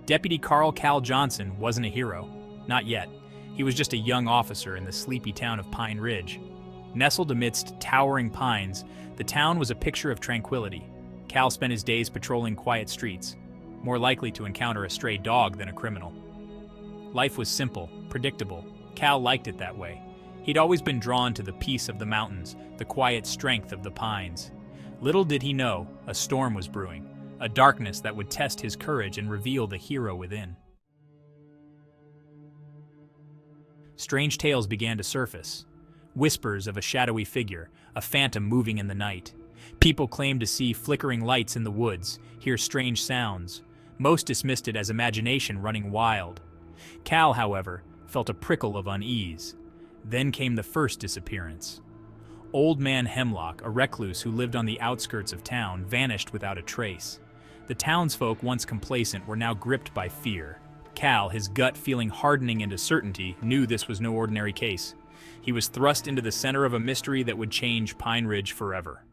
Deputy Carl Cal Johnson wasn't a hero. Not yet. He was just a young officer in the sleepy town of Pine Ridge. Nestled amidst towering pines, the town was a picture of tranquility. Cal spent his days patrolling quiet streets, more likely to encounter a stray dog than a criminal. Life was simple, predictable. Cal liked it that way. He'd always been drawn to the peace of the mountains, the quiet strength of the pines. Little did he know, a storm was brewing, a darkness that would test his courage and reveal the hero within. Strange tales began to surface. Whispers of a shadowy figure, a phantom moving in the night. People claimed to see flickering lights in the woods, hear strange sounds. Most dismissed it as imagination running wild. Cal, however, felt a prickle of unease. Then came the first disappearance. Old Man Hemlock, a recluse who lived on the outskirts of town, vanished without a trace. The townsfolk, once complacent, were now gripped by fear. Cal, his gut feeling hardening into certainty, knew this was no ordinary case. He was thrust into the center of a mystery that would change Pine Ridge forever.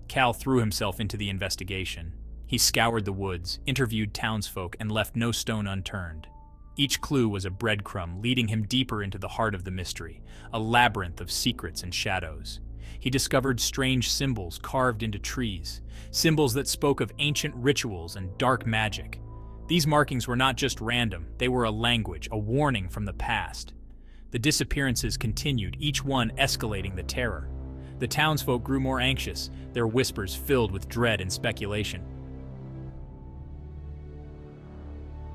Cal threw himself into the investigation. He scoured the woods, interviewed townsfolk, and left no stone unturned. Each clue was a breadcrumb leading him deeper into the heart of the mystery, a labyrinth of secrets and shadows. He discovered strange symbols carved into trees, symbols that spoke of ancient rituals and dark magic. These markings were not just random, they were a language, a warning from the past. The disappearances continued, each one escalating the terror. The townsfolk grew more anxious, their whispers filled with dread and speculation.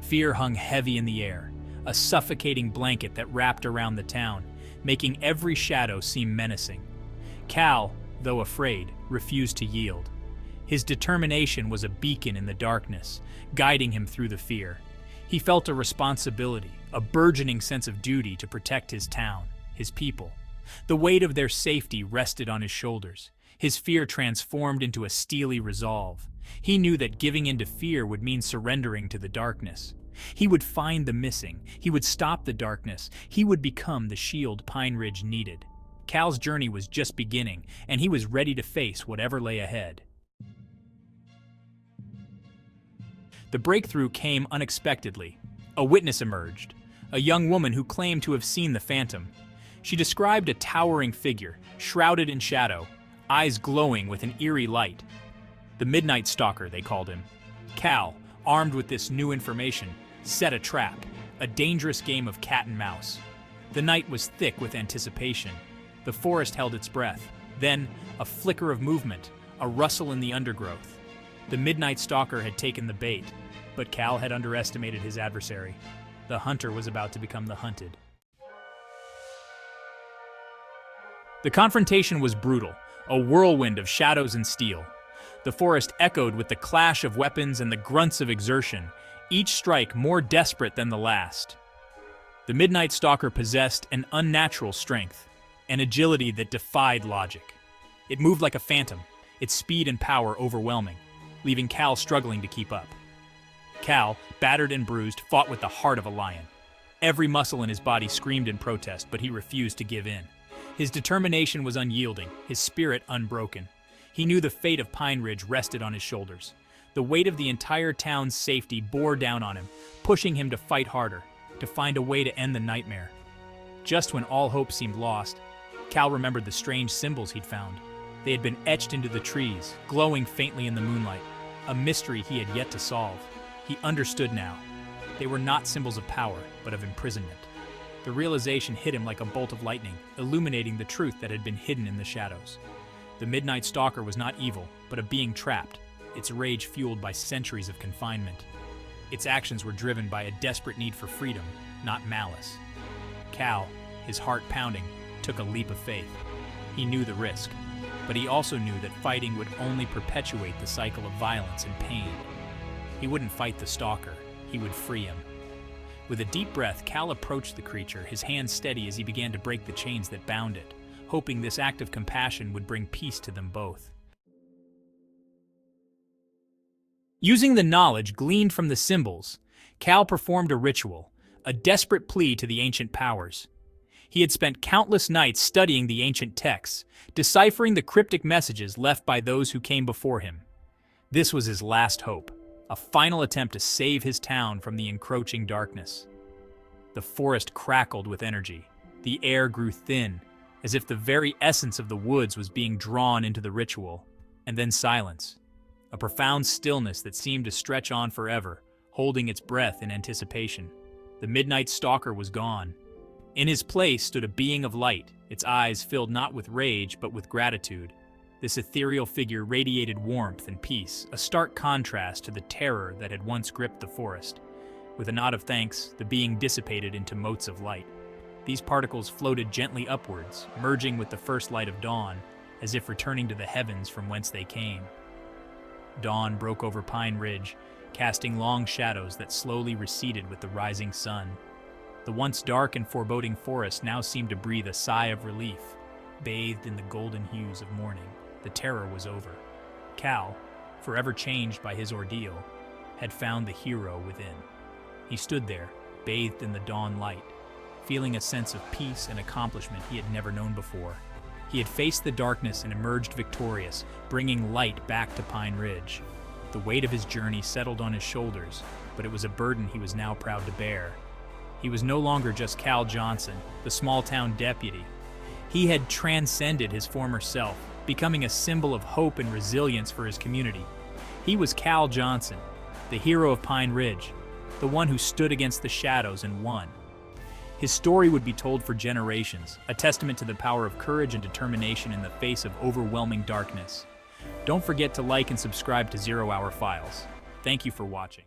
Fear hung heavy in the air, a suffocating blanket that wrapped around the town, making every shadow seem menacing. Cal, though afraid, refused to yield. His determination was a beacon in the darkness, guiding him through the fear. He felt a responsibility, a burgeoning sense of duty to protect his town, his people. The weight of their safety rested on his shoulders. His fear transformed into a steely resolve. He knew that giving in to fear would mean surrendering to the darkness. He would find the missing. He would stop the darkness. He would become the shield Pine Ridge needed. Cal's journey was just beginning, and he was ready to face whatever lay ahead. The breakthrough came unexpectedly. A witness emerged, a young woman who claimed to have seen the phantom. She described a towering figure, shrouded in shadow, eyes glowing with an eerie light. The Midnight Stalker, they called him. Cal, armed with this new information, set a trap, a dangerous game of cat and mouse. The night was thick with anticipation. The forest held its breath. Then, a flicker of movement, a rustle in the undergrowth. The Midnight Stalker had taken the bait, but Cal had underestimated his adversary. The hunter was about to become the hunted. The confrontation was brutal, a whirlwind of shadows and steel. The forest echoed with the clash of weapons and the grunts of exertion, each strike more desperate than the last. The Midnight Stalker possessed an unnatural strength, an agility that defied logic. It moved like a phantom, its speed and power overwhelming, leaving Cal struggling to keep up. Cal, battered and bruised, fought with the heart of a lion. Every muscle in his body screamed in protest, but he refused to give in. His determination was unyielding, his spirit unbroken. He knew the fate of Pine Ridge rested on his shoulders. The weight of the entire town's safety bore down on him, pushing him to fight harder, to find a way to end the nightmare. Just when all hope seemed lost, Cal remembered the strange symbols he'd found. They had been etched into the trees, glowing faintly in the moonlight, a mystery he had yet to solve. He understood now. They were not symbols of power, but of imprisonment. The realization hit him like a bolt of lightning, illuminating the truth that had been hidden in the shadows. The Midnight Stalker was not evil, but a being trapped, its rage fueled by centuries of confinement. Its actions were driven by a desperate need for freedom, not malice. Cal, his heart pounding, took a leap of faith. He knew the risk, but he also knew that fighting would only perpetuate the cycle of violence and pain. He wouldn't fight the stalker, he would free him. With a deep breath, Cal approached the creature, his hands steady as he began to break the chains that bound it, hoping this act of compassion would bring peace to them both. Using the knowledge gleaned from the symbols, Cal performed a ritual, a desperate plea to the ancient powers. He had spent countless nights studying the ancient texts, deciphering the cryptic messages left by those who came before him. This was his last hope, a final attempt to save his town from the encroaching darkness. The forest crackled with energy. The air grew thin, as if the very essence of the woods was being drawn into the ritual. And then silence. A profound stillness that seemed to stretch on forever, holding its breath in anticipation. The Midnight Stalker was gone. In his place stood a being of light, its eyes filled not with rage but with gratitude. This ethereal figure radiated warmth and peace, a stark contrast to the terror that had once gripped the forest. With a nod of thanks, the being dissipated into motes of light. These particles floated gently upwards, merging with the first light of dawn, as if returning to the heavens from whence they came. Dawn broke over Pine Ridge, casting long shadows that slowly receded with the rising sun. The once dark and foreboding forest now seemed to breathe a sigh of relief. Bathed in the golden hues of morning, the terror was over. Cal, forever changed by his ordeal, had found the hero within. He stood there, bathed in the dawn light, feeling a sense of peace and accomplishment he had never known before. He had faced the darkness and emerged victorious, bringing light back to Pine Ridge. The weight of his journey settled on his shoulders, but it was a burden he was now proud to bear. He was no longer just Cal Johnson, the small-town deputy. He had transcended his former self, becoming a symbol of hope and resilience for his community. He was Cal Johnson, the hero of Pine Ridge, the one who stood against the shadows and won. His story would be told for generations, a testament to the power of courage and determination in the face of overwhelming darkness. Don't forget to like and subscribe to Zero Hour Files. Thank you for watching.